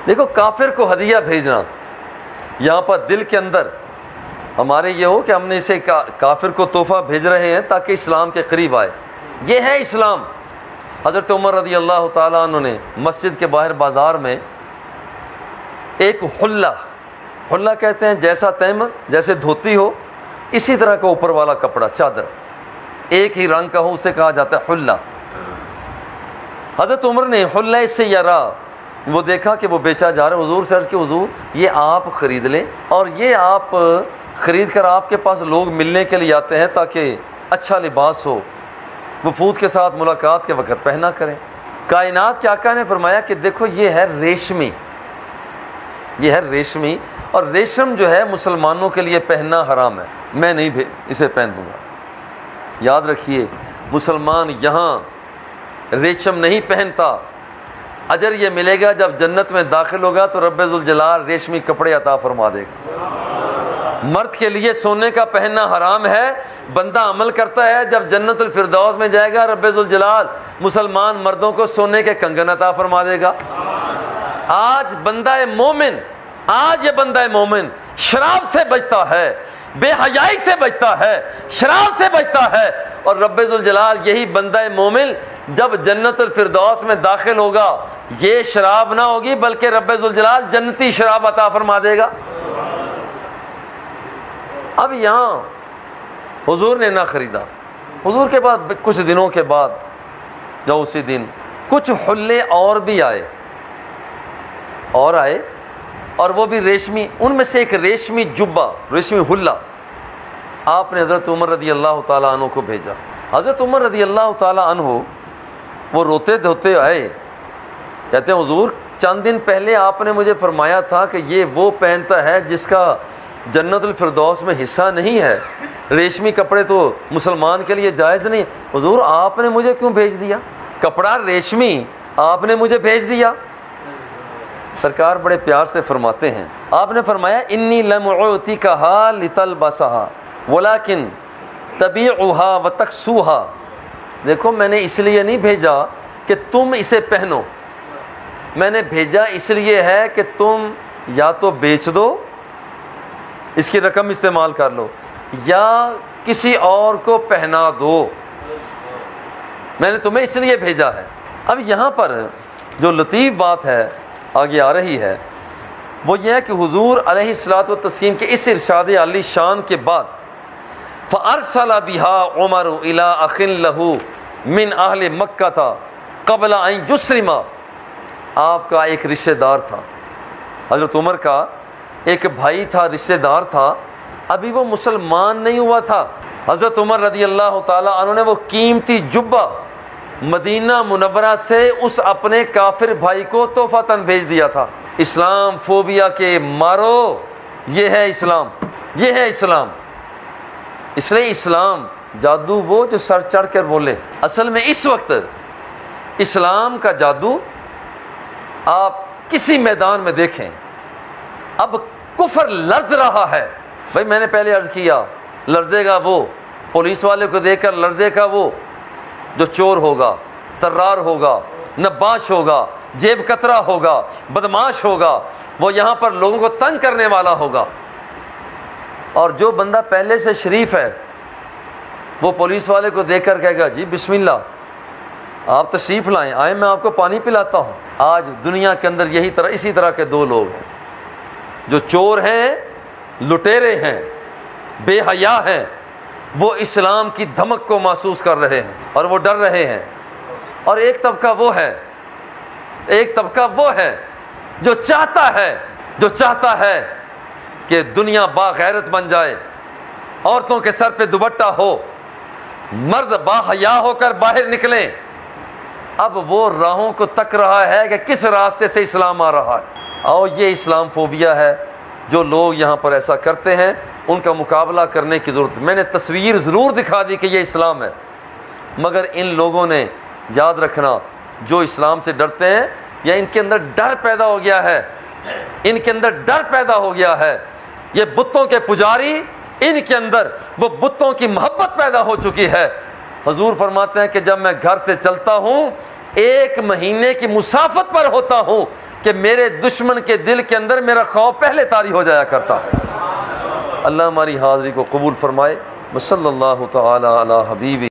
دیکھو کافر کو ہدیہ بھیجنا، یہاں پر دل کے اندر ہمارے یہ ہو کہ ہم نے اسے کافر کو تحفہ بھیج رہے ہیں تاکہ اسلام کے قریب آئے. یہ ہے اسلام. حضرت عمر رضی اللہ تعالیٰ عنہ نے مسجد کے باہر بازار میں ایک حلہ کہتے ہیں جیسا تیمم، جیسے دھوتی ہو اسی طرح کا اوپر والا کپڑا، چادر ایک ہی رنگ کا ہو، اسے کہا جاتا ہے حلہ. حضرت عمر نے حلہ اس سے یرا، وہ دیکھا کہ وہ بیچا جا رہا ہے. حضور سے عرض کہ حضور یہ آپ خرید لیں، اور یہ آپ خرید کر آپ کے پاس لوگ ملنے کے لیے آتے ہیں تاکہ اچھا لباس ہو، وفود کے ساتھ ملاقات کے وقت پہنا کریں. کائنات کے آقا نے فرمایا کہ دیکھو یہ ہے ریشمی، یہ ہے ریشمی، اور ریشم جو ہے مسلمانوں کے لیے پہننا حرام ہے، میں نہیں اسے پہن دوں گا. یاد رکھیے مسلمان یہاں ریشم نہیں پہنتا. اجر یہ ملے گا جب جنت میں داخل ہوگا تو رب ذوالجلال ریشمی کپڑے عطا فرما دے گا. مرد کے لیے سونے کا پہننا حرام ہے، بندہ عمل کرتا ہے جب جنت الفردوس میں جائے گا رب ذوالجلال مسلمان مردوں کو سونے کے کنگن عطا فرما دے گا. آج یہ بندہ مومن شراب سے بچتا ہے، بے حیائی سے بچتا ہے، شراب سے بچتا ہے، اور رب ذوالجلال یہی بندہ مومن جب جنت الفردوس میں داخل ہوگا یہ شراب نہ ہوگی بلکہ رب ذوالجلال جنتی شراب عطا فرما دے گا. اب یہاں حضور نے نہ خریدا. حضور کے بعد کچھ دنوں کے بعد جو اسی دن کچھ حلے اور بھی آئے اور وہ بھی ریشمی. ان میں سے ایک ریشمی جبہ، ریشمی حلہ آپ نے حضرت عمر رضی اللہ تعالیٰ عنہ کو بھیجا. حضرت عمر رضی اللہ تعالیٰ عنہ وہ روتے دھوتے آئے، کہتے ہیں حضور چند دن پہلے آپ نے مجھے فرمایا تھا کہ یہ وہ پہنتا ہے جس کا جنت الفردوس میں حصہ نہیں ہے، ریشمی کپڑے تو مسلمان کے لیے جائز نہیں. حضور آپ نے مجھے کیوں بھیج دیا؟ کپڑا ریشمی آپ نے مجھے بھیج دیا. سرکار بڑے پیار سے فرماتے ہیں، آپ نے فرمایا انی لم اعطیکھا لتلبسھا ولکن تبیعھا وتکسوھا. دیکھو میں نے اس لیے نہیں بھیجا کہ تم اسے پہنو، میں نے بھیجا اس لیے ہے کہ تم یا تو بیچ دو، اس کی رقم استعمال کر لو، یا کسی اور کو پہنا دو. میں نے تمہیں اس لیے بھیجا ہے. اب یہاں پر جو لطیف بات ہے آگے آ رہی ہے وہ یہ ہے کہ حضور علیہ الصلوۃ والتسلیم کے اس ارشاد عالی شان کے بعد فَأَرْسَلَ بِهَا عُمَرُ إِلَىٰ أَخٍ لَهُ مِنْ أَهْلِ مَكَّةَ قَبْلَ أَنْ يُسْلِمَ. آپ کا ایک رشتہ دار تھا، حضرت عمر کا ایک بھائی تھا، رشتہ دار تھا، ابھی وہ مسلمان نہیں ہوا تھا. حضرت عمر رضی اللہ تعالیٰ عنہ نے وہ قیمتی جبہ مدینہ منورہ سے اس اپنے کافر بھائی کو تحفتاً بھیج دیا تھا. اسلام فوبیا کے مارو، یہ ہے اسلام، یہ ہے اسلام. اس لیے اسلام جادو وہ جو سر چڑھ کر بولے. اصل میں اس وقت اسلام کا جادو آپ کسی میدان میں دیکھیں، اب کفر لرز رہا ہے. بھائی میں نے پہلے عرض کیا لرزے گا وہ پولیس والے کو دیکھ کر، لرزے گا وہ جو چور ہوگا، ترار ہوگا، نباش ہوگا، جیب کترا ہوگا، بدماش ہوگا، وہ یہاں پر لوگوں کو تنگ کرنے والا ہوگا. اور جو بندہ پہلے سے شریف ہے وہ پولیس والے کو دیکھ کر کہے گا جی بسم اللہ آپ تشریف لائیں، آئیں میں آپ کو پانی پلاتا ہوں. آج دنیا کے اندر اسی طرح کے دو لوگ ہیں، جو چور ہیں، لٹیرے ہیں، بے حیا ہیں، وہ اسلام کی دھمک کو محسوس کر رہے ہیں اور وہ ڈر رہے ہیں. اور ایک طبقہ وہ ہے جو چاہتا ہے کہ دنیا باغیرت بن جائے، عورتوں کے سر پہ دوپٹہ ہو، مرد با حیا ہو کر باہر نکلیں. اب وہ راہوں کو تک رہا ہے کہ کس راستے سے اسلام آ رہا ہے. اور یہ اسلام فوبیا ہے. جو لوگ یہاں پر ایسا کرتے ہیں ان کا مقابلہ کرنے کی ضرورت. میں نے تصویر ضرور دکھا دی کہ یہ اسلام ہے، مگر ان لوگوں نے یاد رکھنا جو اسلام سے ڈرتے ہیں یا ان کے اندر ڈر پیدا ہو گیا ہے ان کے اندر ڈر پیدا ہو گیا ہے، یہ بتوں کے پجاری، ان کے اندر وہ بتوں کی محبت پیدا ہو چکی ہے۔ حضور فرماتے ہیں کہ جب میں گھر سے چلتا ہوں 1 مہینے کی مسافت پر ہوتا ہوں کہ میرے دشمن کے دل کے اندر میرا خوف پہلے طاری ہو جایا کرتا ہے۔ اللہ ہماری حاضری کو قبول فرمائے۔ صلی اللہ تعالی علی حبیبی